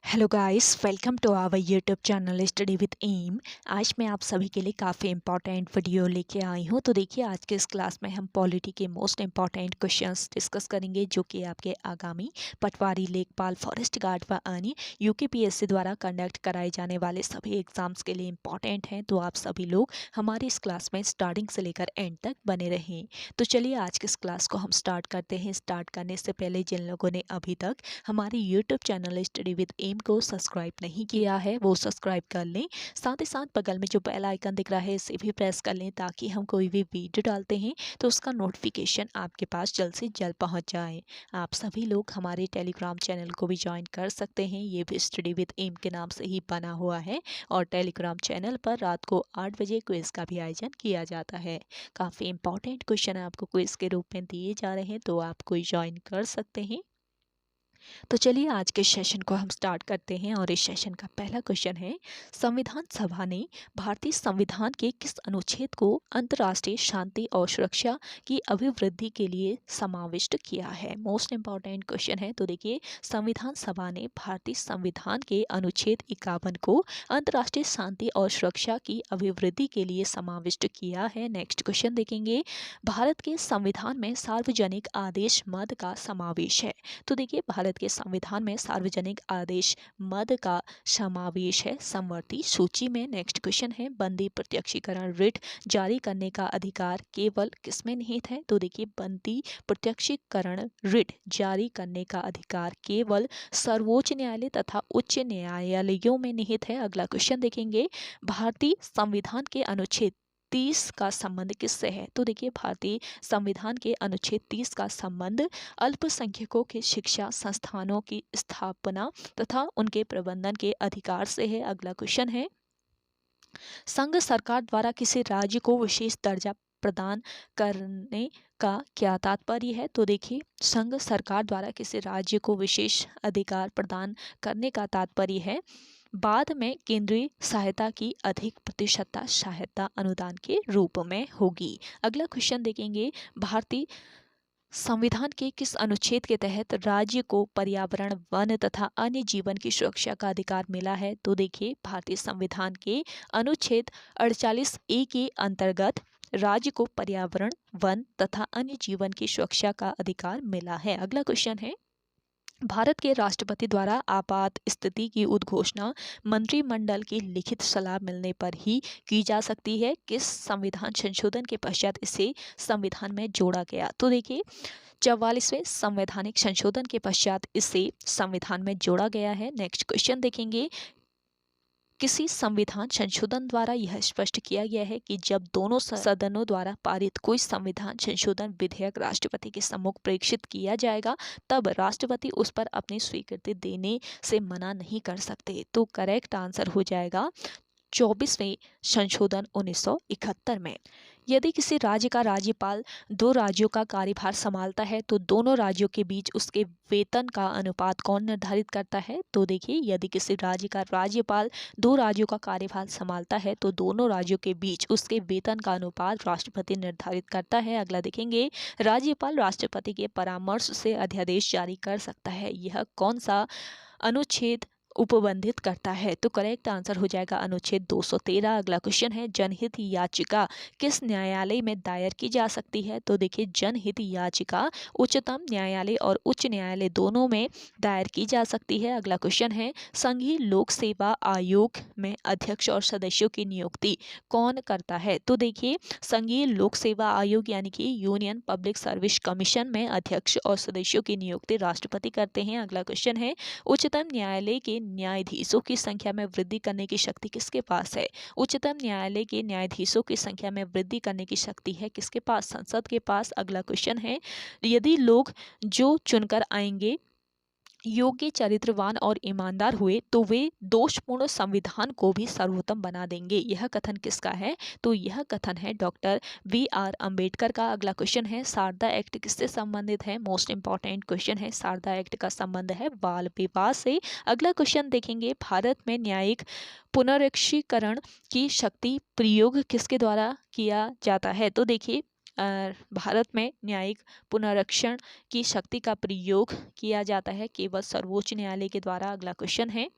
Hello guys, welcome to our YouTube channel study with M. आज मैं आप सभी के लिए काफ़ी इंपॉर्टेंट वीडियो लेके आई हूँ। तो देखिए, आज के इस क्लास में हम पॉलिटी के मोस्ट इंपॉर्टेंट क्वेश्चंस डिस्कस करेंगे, जो कि आपके आगामी पटवारी, लेखपाल, फॉरेस्ट गार्ड व अन्य यूकेपीएससी द्वारा कंडक्ट कराए जाने वाले सभी एग्जाम्स के लिए इंपॉर्टेंट हैं। तो आप सभी लोग हमारी इस क्लास में स्टार्टिंग से लेकर एंड तक बने रहें। तो चलिए आज के इस क्लास को हम स्टार्ट करते हैं। स्टार्ट करने से पहले जिन लोगों ने अभी तक हमारे YouTube channel study with M को सब्सक्राइब नहीं किया है, वो सब्सक्राइब कर लें। साथ ही साथ बगल में जो बेल आइकन दिख रहा है, इसे भी प्रेस कर लें, ताकि हम कोई भी वीडियो डालते हैं तो उसका नोटिफिकेशन आपके पास जल्द से जल्द पहुंच जाए। आप सभी लोग हमारे टेलीग्राम चैनल को भी ज्वाइन कर सकते हैं। ये भी स्टडी विद एम के नाम से ही बना हुआ है और टेलीग्राम चैनल पर रात को 8 बजे क्विज का भी आयोजन किया जाता है। काफ़ी इंपॉर्टेंट क्वेश्चन आपको क्विज के रूप में दिए जा रहे हैं, तो आप कोई ज्वाइन कर सकते हैं। तो चलिए आज के सेशन को हम स्टार्ट करते हैं और इस सेशन का पहला क्वेश्चन है, संविधान सभा ने भारतीय संविधान के किस अनुच्छेद को अंतर्राष्ट्रीय शांति और सुरक्षा की अभिवृद्धि के लिए समाविष्ट किया है। मोस्ट इंपॉर्टेंट क्वेश्चन है। तो देखिए, संविधान सभा ने भारतीय संविधान के अनुच्छेद 51 को अंतर्राष्ट्रीय शांति और सुरक्षा की अभिवृद्धि के लिए समाविष्ट किया है। नेक्स्ट क्वेश्चन देखेंगे, भारत के संविधान में सार्वजनिक आदेश मद का समावेश है। तो देखिए, भारत के संविधान में सार्वजनिक आदेश मद का समावेश है समवर्ती सूची में। नेक्स्ट क्वेश्चन है, बंदी प्रत्यक्षीकरण रिट जारी करने का अधिकार केवल किसमें निहित है। तो देखिए, बंदी प्रत्यक्षीकरण रिट जारी करने का अधिकार केवल सर्वोच्च न्यायालय तथा उच्च न्यायालयों में निहित है। अगला क्वेश्चन देखेंगे, भारतीय संविधान के अनुच्छेद 30 का संबंध किससे है। तो देखिए, भारतीय संविधान के अनुच्छेद 30 का संबंध अल्पसंख्यकों के शिक्षा संस्थानों की स्थापना तथा उनके प्रबंधन के अधिकार से है। अगला क्वेश्चन है, संघ सरकार द्वारा किसी राज्य को विशेष दर्जा प्रदान करने का क्या तात्पर्य है। तो देखिए, संघ सरकार द्वारा किसी राज्य को विशेष अधिकार प्रदान करने का तात्पर्य है बाद में केंद्रीय सहायता की अधिक प्रतिशतता सहायता अनुदान के रूप में होगी। अगला क्वेश्चन देखेंगे, भारतीय संविधान के किस अनुच्छेद के तहत राज्य को पर्यावरण, वन तथा अन्य जीवन की सुरक्षा का अधिकार मिला है। तो देखिए, भारतीय संविधान के अनुच्छेद 48A के अंतर्गत राज्य को पर्यावरण, वन तथा अन्य जीवन की सुरक्षा का अधिकार मिला है। अगला क्वेश्चन है, भारत के राष्ट्रपति द्वारा आपात स्थिति की उद्घोषणा मंत्रिमंडल की लिखित सलाह मिलने पर ही की जा सकती है। किस संविधान संशोधन के पश्चात इसे संविधान में जोड़ा गया। तो देखिए, 44वें संवैधानिक संशोधन के पश्चात इसे संविधान में जोड़ा गया है। नेक्स्ट क्वेश्चन देखेंगे, किसी संविधान संशोधन द्वारा यह स्पष्ट किया गया है कि जब दोनों सदनों द्वारा पारित कोई संविधान संशोधन विधेयक राष्ट्रपति के सम्मुख प्रेषित किया जाएगा, तब राष्ट्रपति उस पर अपनी स्वीकृति देने से मना नहीं कर सकते। तो करेक्ट आंसर हो जाएगा 24वें संशोधन 1971 में। यदि किसी राज्य का राज्यपाल दो राज्यों का कार्यभार संभालता है, तो दोनों राज्यों के बीच उसके वेतन का अनुपात कौन निर्धारित करता है। तो देखिए, यदि किसी राज्य का राज्यपाल दो राज्यों का कार्यभार संभालता है, तो दोनों राज्यों के बीच उसके वेतन का अनुपात राष्ट्रपति निर्धारित करता है। अगला देखेंगे, राज्यपाल राष्ट्रपति के परामर्श से अध्यादेश जारी कर सकता है। यह कौन सा अनुच्छेद उपबंधित करता है। तो करेक्ट आंसर हो जाएगा अनुच्छेद 213। अगला क्वेश्चन है, जनहित याचिका किस न्यायालय में दायर की जा सकती है। तो देखिए, जनहित याचिका उच्चतम न्यायालय और उच्च न्यायालय दोनों में दायर की जा सकती है। अगला क्वेश्चन है, संघीय लोक सेवा आयोग में अध्यक्ष और सदस्यों की नियुक्ति कौन करता है। तो देखिए, संघीय लोक सेवा आयोग यानी कि यूनियन पब्लिक सर्विस कमीशन में अध्यक्ष और सदस्यों की नियुक्ति राष्ट्रपति करते हैं। अगला क्वेश्चन है, उच्चतम न्यायालय के न्यायाधीशों की संख्या में वृद्धि करने की शक्ति किसके पास है। उच्चतम न्यायालय के न्यायाधीशों की संख्या में वृद्धि करने की शक्ति है किसके पास, संसद के पास। अगला क्वेश्चन है, यदि लोग जो चुनकर आएंगे योग्य, चरित्रवान और ईमानदार हुए, तो वे दोषपूर्ण संविधान को भी सर्वोत्तम बना देंगे। यह कथन किसका है। तो यह कथन है डॉक्टर BR अम्बेडकर का। अगला क्वेश्चन है, शारदा एक्ट किससे संबंधित है। मोस्ट इंपॉर्टेंट क्वेश्चन है, शारदा एक्ट का संबंध है बाल विवाह से। अगला क्वेश्चन देखेंगे, भारत में न्यायिक पुनरीक्षीकरण की शक्ति प्रयोग किसके द्वारा किया जाता है। तो देखिए, भारत में न्यायिक पुनरीक्षण की शक्ति का प्रयोग किया जाता है केवल सर्वोच्च न्यायालय के द्वारा। अगला क्वेश्चन है,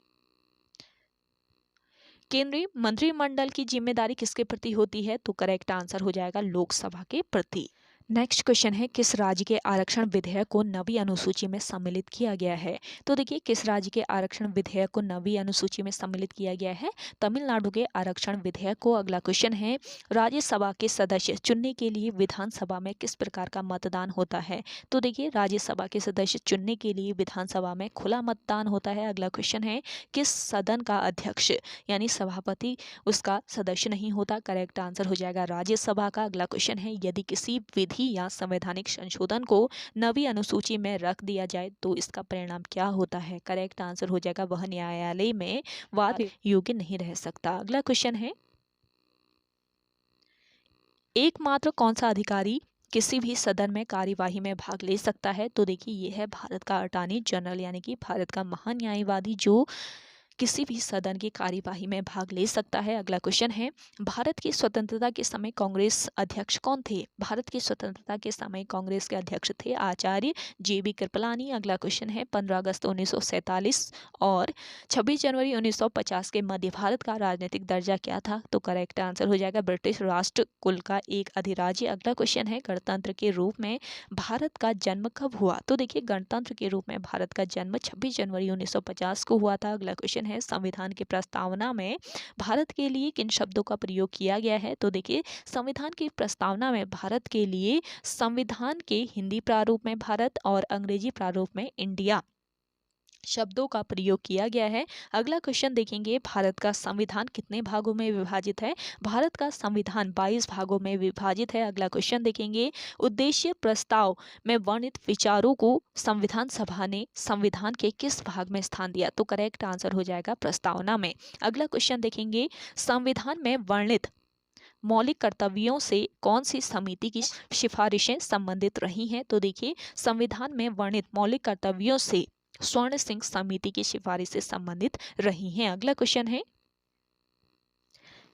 केंद्रीय मंत्रिमंडल की जिम्मेदारी किसके प्रति होती है? तो करेक्ट आंसर हो जाएगा लोकसभा के प्रति। नेक्स्ट क्वेश्चन है, किस राज्य के आरक्षण विधेयक को नवी अनुसूची में सम्मिलित किया गया है? तो देखिए, किस राज्य के आरक्षण विधेयक को नवी अनुसूची में सम्मिलित किया गया है? तमिलनाडु के आरक्षण विधेयक को। अगला क्वेश्चन है, राज्यसभा के सदस्य चुनने के लिए विधानसभा में किस प्रकार का मतदान होता है? तो देखिए, राज्यसभा के सदस्य चुनने के लिए विधानसभा में खुला मतदान होता है। अगला क्वेश्चन है, किस सदन का अध्यक्ष यानी सभापति उसका सदस्य नहीं होता? करेक्ट आंसर हो जाएगा राज्यसभा का। अगला क्वेश्चन है, यदि किसी विधि या संवैधानिक संशोधन को नवी अनुसूची में रख दिया जाए तो इसका परिणाम क्या होता है? करेक्ट आंसर हो जाएगा वह न्यायालय में वाद योग्य नहीं रह सकता। अगला क्वेश्चन है, एकमात्र कौन सा अधिकारी किसी भी सदन में कार्यवाही में भाग ले सकता है? तो देखिए, यह है भारत का अटॉर्नी जनरल यानी कि भारत का महान्यायवादी जो किसी भी सदन की कार्यवाही में भाग ले सकता है। अगला क्वेश्चन है, भारत की स्वतंत्रता के समय कांग्रेस अध्यक्ष कौन थे? भारत की स्वतंत्रता के समय कांग्रेस के अध्यक्ष थे आचार्य JB कृपलानी। अगला क्वेश्चन है, 15 अगस्त 1947 और 26 जनवरी 1950 के मध्य भारत का राजनीतिक दर्जा क्या था? तो करेक्ट आंसर हो जाएगा ब्रिटिश राष्ट्र कुल का एक अधिराज्य। अगला क्वेश्चन है, गणतंत्र के रूप में भारत का जन्म कब हुआ? तो देखिए, गणतंत्र के रूप में भारत का जन्म 26 जनवरी 1950 को हुआ था। अगला क्वेश्चन है, संविधान की प्रस्तावना में भारत के लिए किन शब्दों का प्रयोग किया गया है? तो देखिए, संविधान की प्रस्तावना में भारत के लिए संविधान के हिंदी प्रारूप में भारत और अंग्रेजी प्रारूप में इंडिया शब्दों का प्रयोग किया गया है। अगला क्वेश्चन देखेंगे, भारत का संविधान कितने भागों में विभाजित है? भारत का संविधान 22 भागों में विभाजित है। अगला क्वेश्चन देखेंगे, उद्देश्य प्रस्ताव में वर्णित विचारों को संविधान सभा ने संविधान के किस भाग में स्थान दिया? तो करेक्ट आंसर हो जाएगा प्रस्तावना में। अगला क्वेश्चन देखेंगे, संविधान में वर्णित मौलिक कर्तव्यों से कौन सी समिति की सिफारिशें संबंधित रही हैं? तो देखिए, संविधान में वर्णित मौलिक कर्तव्यों से स्वर्ण सिंह समिति की सिफारिश से संबंधित रही हैं। अगला क्वेश्चन है,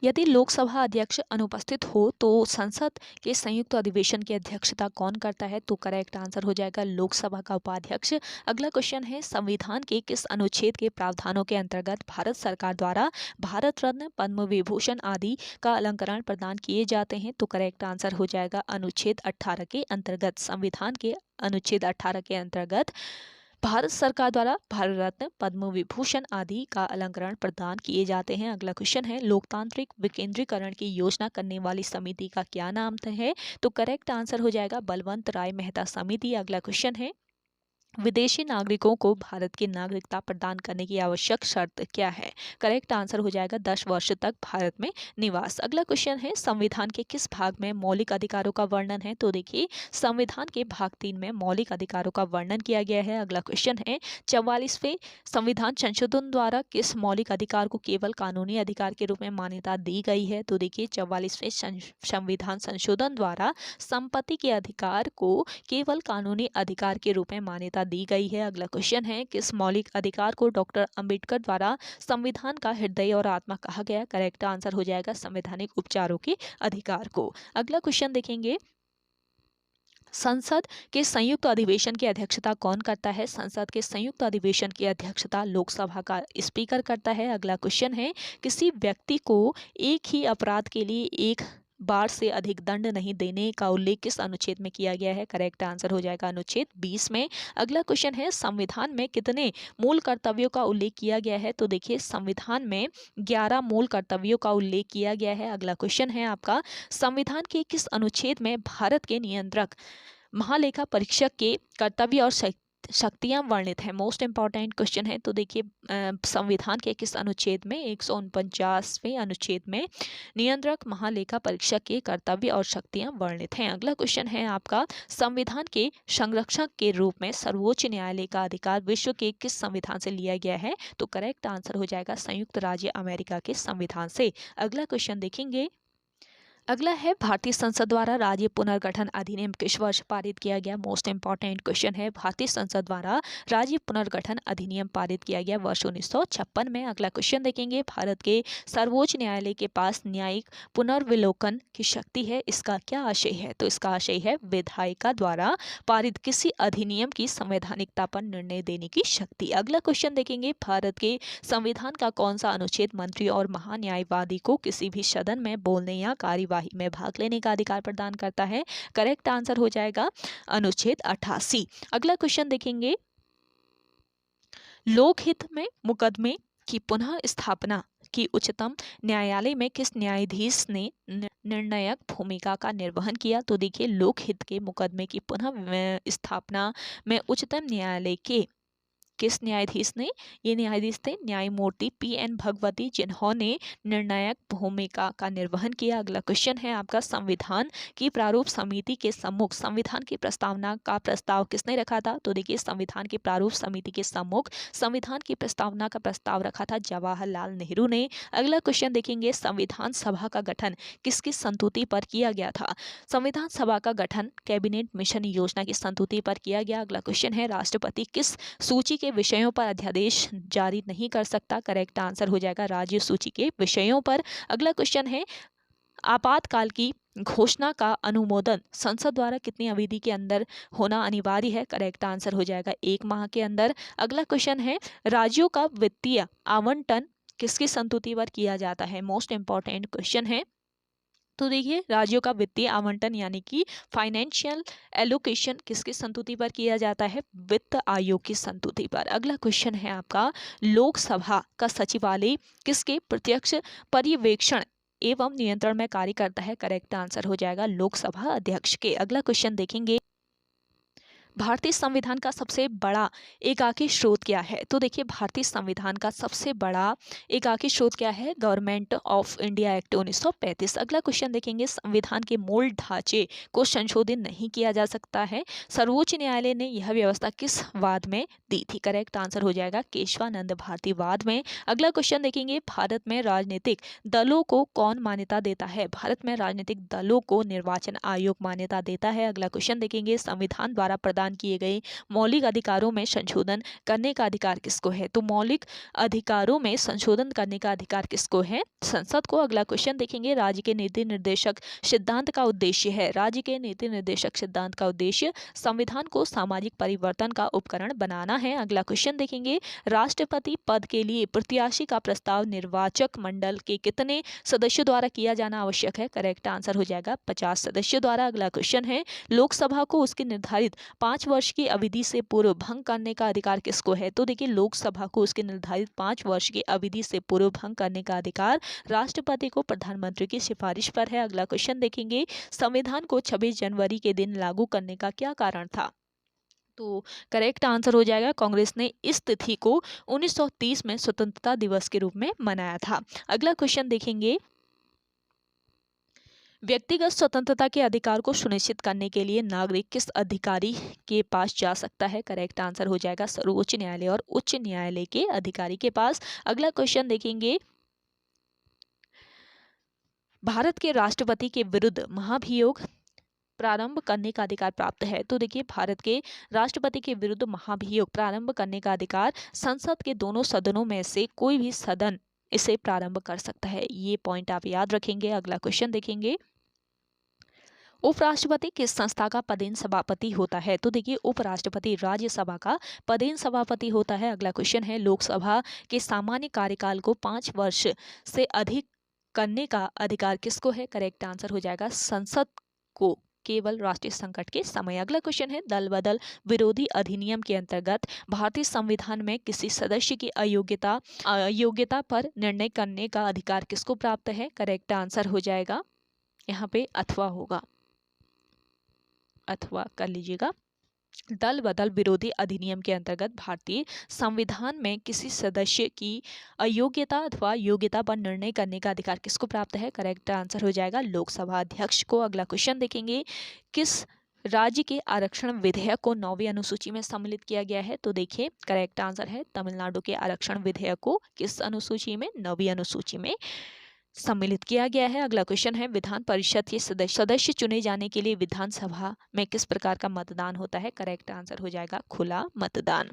यदि लोकसभा अध्यक्ष अनुपस्थित हो तो संसद के संयुक्त अधिवेशन की अध्यक्षता कौन करता है? तो करेक्ट आंसर हो जाएगा लोकसभा का उपाध्यक्ष। अगला क्वेश्चन है, संविधान के किस अनुच्छेद के प्रावधानों के अंतर्गत भारत सरकार द्वारा भारत रत्न, पद्म विभूषण आदि का अलंकरण प्रदान किए जाते हैं? तो करेक्ट आंसर हो जाएगा अनुच्छेद 18 के अंतर्गत। संविधान के अनुच्छेद 18 के अंतर्गत भारत सरकार द्वारा भारत रत्न, पद्म विभूषण आदि का अलंकरण प्रदान किए जाते हैं। अगला क्वेश्चन है, लोकतांत्रिक विकेंद्रीकरण की योजना करने वाली समिति का क्या नाम है? तो करेक्ट आंसर हो जाएगा बलवंत राय मेहता समिति। अगला क्वेश्चन है, विदेशी नागरिकों को भारत की नागरिकता प्रदान करने की आवश्यक शर्त क्या है? करेक्ट आंसर हो जाएगा 10 वर्ष तक भारत में निवास। अगला क्वेश्चन है, संविधान के किस भाग में मौलिक अधिकारों का वर्णन है? तो देखिए, संविधान के भाग 3 में मौलिक अधिकारों का वर्णन किया गया है। अगला क्वेश्चन है, 44वें संविधान संशोधन द्वारा किस मौलिक अधिकार को केवल कानूनी अधिकार के रूप में मान्यता दी गई है? तो देखिए, 44वें संविधान संशोधन द्वारा संपत्ति के अधिकार को केवल कानूनी अधिकार के रूप में मान्यता दी गई है। अगला क्वेश्चन है, किस मौलिक अधिकार को डॉक्टर अंबेडकर द्वारा संविधान का हृदय और आत्मा कहा गया? करेक्ट आंसर हो जाएगा संवैधानिक उपचारों के अधिकार को। अगला क्वेश्चन देखेंगे, संसद के संयुक्त अधिवेशन की अध्यक्षता कौन करता है? संसद के संयुक्त अधिवेशन की अध्यक्षता लोकसभा का स्पीकर करता है। अगला क्वेश्चन है, किसी व्यक्ति को एक ही अपराध के लिए एक बार से अधिक दंड नहीं देने का उल्लेख किस अनुच्छेद में किया गया है? करेक्ट आंसर हो जाएगा अनुच्छेद 20 में। अगला क्वेश्चन है, संविधान में कितने मूल कर्तव्यों का उल्लेख किया गया है? तो देखिए, संविधान में 11 मूल कर्तव्यों का उल्लेख किया गया है। अगला क्वेश्चन है आपका, संविधान के किस अनुच्छेद में भारत के नियंत्रक महालेखा परीक्षक के कर्तव्य और शक्तियां वर्णित है? मोस्ट इंपॉर्टेंट क्वेश्चन है। तो देखिए, संविधान के किस अनुच्छेद में? 149वें अनुच्छेद में नियंत्रक महालेखा परीक्षक के कर्तव्य और शक्तियां वर्णित हैं। अगला क्वेश्चन है आपका, संविधान के संरक्षक के रूप में सर्वोच्च न्यायालय का अधिकार विश्व के किस संविधान से लिया गया है? तो करेक्ट आंसर हो जाएगा संयुक्त राज्य अमेरिका के संविधान से। अगला क्वेश्चन देखेंगे, अगला है भारतीय संसद द्वारा राज्य पुनर्गठन अधिनियम किस वर्ष पारित किया गया। मोस्ट इंपॉर्टेंट क्वेश्चन है, भारतीय संसद द्वारा राज्य पुनर्गठन अधिनियम पारित किया गया वर्ष 1956 में। अगला क्वेश्चन देखेंगे, भारत के सर्वोच्च न्यायालय के पास न्यायिक पुनर्विलोकन की शक्ति है, इसका क्या आशय है। तो इसका आशय है विधायिका द्वारा पारित किसी अधिनियम की संवैधानिकता पर निर्णय देने की शक्ति। अगला क्वेश्चन देखेंगे, भारत के संविधान का कौन सा अनुच्छेद मंत्री और महान्यायवादी को किसी भी सदन में बोलने या कार्यवाही में भाग लेने का अधिकार प्रदान करता है। करेक्ट आंसर हो जाएगा अनुच्छेद 88। अगला क्वेश्चन देखेंगे, लोकहित में मुकदमे की पुनः स्थापना की उच्चतम न्यायालय में किस न्यायाधीश ने निर्णायक भूमिका का निर्वहन किया। तो देखिए, लोकहित के मुकदमे की पुनः स्थापना में उच्चतम न्यायालय के किस न्यायाधीश ने, ये न्यायाधीश थे न्यायमूर्ति PN भगवती, जिन्होंने निर्णायक भूमिका का निर्वहन किया। अगला क्वेश्चन है आपका, संविधान की प्रारूप समिति के सम्मुख संविधान की प्रस्तावना का प्रस्ताव किसने रखा था। तो देखिए, संविधान की प्रारूप समिति के सम्मुख संविधान की प्रस्तावना का प्रस्ताव रखा था जवाहरलाल नेहरू ने। अगला क्वेश्चन देखेंगे, संविधान सभा का गठन किसकी संस्तुति पर किया गया था। संविधान सभा का गठन कैबिनेट मिशन योजना की संस्तुति पर किया गया। अगला क्वेश्चन है, राष्ट्रपति किस सूची के विषयों पर अध्यादेश जारी नहीं कर सकता। करेक्ट आंसर हो जाएगा राज्य सूची के विषयों पर। अगला क्वेश्चन है, आपातकाल की घोषणा का अनुमोदन संसद द्वारा कितनी अवधि के अंदर होना अनिवार्य है। करेक्ट आंसर हो जाएगा 1 माह के अंदर। अगला क्वेश्चन है, राज्यों का वित्तीय आवंटन किसकी संस्तुति पर किया जाता है। मोस्ट इंपॉर्टेंट क्वेश्चन है। तो देखिए, राज्यों का वित्तीय आवंटन यानी कि फाइनेंशियल एलोकेशन किसकी संस्तुति पर किया जाता है। वित्त आयोग की संस्तुति पर। अगला क्वेश्चन है आपका, लोकसभा का सचिवालय किसके प्रत्यक्ष पर्यवेक्षण एवं नियंत्रण में कार्य करता है। करेक्ट आंसर हो जाएगा लोकसभा अध्यक्ष के। अगला क्वेश्चन देखेंगे, भारतीय संविधान का सबसे बड़ा एकाकी स्रोत क्या है। तो देखिए, भारतीय संविधान का सबसे बड़ा एकाकी स्रोत क्या है, गवर्नमेंट ऑफ इंडिया एक्ट 1935। अगला क्वेश्चन देखेंगे, संविधान के मूल ढांचे को संशोधित नहीं किया जा सकता है। सर्वोच्च न्यायालय ने यह व्यवस्था किस वाद में दी थी। करेक्ट आंसर हो जाएगा केशवानंद भारती वाद में। अगला क्वेश्चन देखेंगे, भारत में राजनीतिक दलों को कौन मान्यता देता है। भारत में राजनीतिक दलों को निर्वाचन आयोग मान्यता देता है। अगला क्वेश्चन देखेंगे, संविधान द्वारा प्रदान किए गए मौलिक अधिकारों में संशोधन करने का अधिकार किसको है। तो मौलिक अधिकारों में संशोधन करने का अधिकार किसको है, संसद को। अगला क्वेश्चन देखेंगे, राज्य के नीति निर्देशक सिद्धांत का उद्देश्य है। राज्य के नीति निर्देशक सिद्धांत का उद्देश्य संविधान को सामाजिक परिवर्तन का उपकरण बनाना है। अगला क्वेश्चन देखेंगे, राष्ट्रपति पद के लिए प्रत्याशी का प्रस्ताव निर्वाचक मंडल के कितने सदस्यों द्वारा किया जाना आवश्यक है। करेक्ट आंसर हो जाएगा 50 सदस्यों द्वारा। अगला क्वेश्चन है, लोकसभा को उसकी निर्धारित 5 वर्ष की अवधि से पूर्व भंग करने का अधिकार किसको है। तो देखिए, लोकसभा को उसके निर्धारित 5 वर्ष की अवधि से पूर्व भंग करने का अधिकार राष्ट्रपति को प्रधानमंत्री की सिफारिश पर है। अगला क्वेश्चन देखेंगे, संविधान को 26 जनवरी के दिन लागू करने का क्या कारण था। तो करेक्ट आंसर हो जाएगा, कांग्रेस ने इस तिथि को 1930 में स्वतंत्रता दिवस के रूप में मनाया था। अगला क्वेश्चन देखेंगे, व्यक्तिगत स्वतंत्रता के अधिकार को सुनिश्चित करने के लिए नागरिक किस अधिकारी के पास जा सकता है। करेक्ट आंसर हो जाएगा सर्वोच्च न्यायालय और उच्च न्यायालय के अधिकारी के पास। अगला क्वेश्चन देखेंगे, भारत के राष्ट्रपति के विरुद्ध महाभियोग प्रारंभ करने का अधिकार प्राप्त है। तो देखिए, भारत के राष्ट्रपति के विरुद्ध महाभियोग प्रारंभ करने का अधिकार संसद के दोनों सदनों में से कोई भी सदन इसे प्रारंभ कर सकता है। ये पॉइंट आप याद रखेंगे। अगला क्वेश्चन देखेंगे, उपराष्ट्रपति किस संस्था का पदेन सभापति होता है। तो देखिए, उपराष्ट्रपति राज्यसभा का पदेन सभापति होता है। अगला क्वेश्चन है, लोकसभा के सामान्य कार्यकाल को 5 वर्ष से अधिक करने का अधिकार किसको है। करेक्ट आंसर हो जाएगा संसद को, केवल राष्ट्रीय संकट के समय। अगला क्वेश्चन है, दल बदल विरोधी अधिनियम के अंतर्गत भारतीय संविधान में किसी सदस्य की अयोग्यता पर निर्णय करने का अधिकार किसको प्राप्त है। करेक्ट आंसर हो जाएगा यहाँ पे अथवा होगा, अथवा कर लीजिएगा। दल बदल विरोधी अधिनियम के अंतर्गत भारतीय संविधान में किसी सदस्य की अयोग्यता अथवा योग्यता पर निर्णय करने का अधिकार किसको प्राप्त है। करेक्ट आंसर हो जाएगा लोकसभा अध्यक्ष को। अगला क्वेश्चन देखेंगे, किस राज्य के आरक्षण विधेयक को 9वीं अनुसूची में सम्मिलित किया गया है। तो देखिए, करेक्ट आंसर है तमिलनाडु के आरक्षण विधेयक को किस अनुसूची में, 9वीं अनुसूची में सम्मिलित किया गया है। अगला क्वेश्चन है, विधान परिषद के सदस्य चुने जाने के लिए विधानसभा में किस प्रकार का मतदान होता है? करेक्ट आंसर हो जाएगा खुला मतदान।